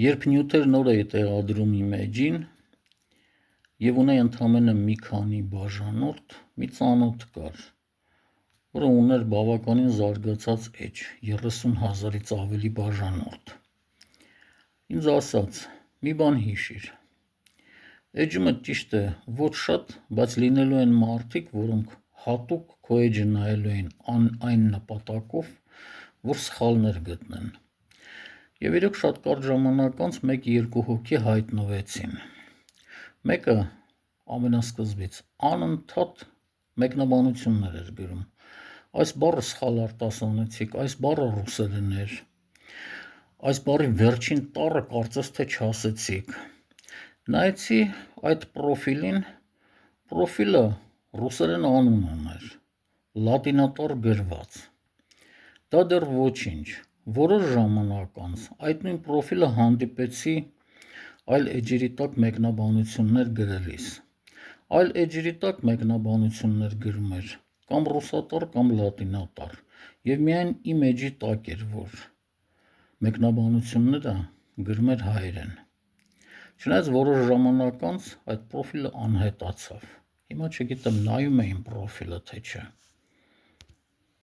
Երբ նյութեր նոր էի տեղադրում image-ին և ունեի ընդամենը մի քանի բաժանորդ, մի ծանոթ կար, որը ուներ բավականին զարգացած էջ, 30,000-ից ավելի բաժանորդ։ Ինձ ասաց, մի բան հիշիր, էջը մը ճիշտ է ոչ շատ, բայց լինելու են մարդիկ, որոնք հատուկ քո էջը նայելու են այն նպատակով, որ սխալներ գտնեն։ Եվ իրոք շատ կարճ ժամանակ անց 1-2 հոգի հայտնվեցին։ Մեկը ամենասկզբից անընդհատ մեկնաբանություններ էր գրում։ Այս բառը սխալ արտասանեցիք, այս բառը ռուսերեն էր, այս բառի վերջին տառը կարծես թե չասեցիք։ Նայեցի այդ պրոֆիլին, պրոֆիլը ռուսերեն անուն ուներ, լատինատառ գրված։ Դա դեռ ոչինչ, որոշ ժամանակ անց այդ նույն պրոֆիլը հանդիպեցի այլ էջերի տակ մեկնաբանություններ գրելիս։ Այլ էջերի տակ մեկնաբանություններ գրում էր կամ ռուսատառ, կամ լատինատառ, և միայն իմ էջի տակ էր, որ մեկնաբանությունները գրում էր հայերեն։ Չնայած որոշ ժամանակ անց այդ պրոֆիլը անհետացավ։ Հիմա չգիտեմ նայում է իմ պրոֆիլը, թե չէ։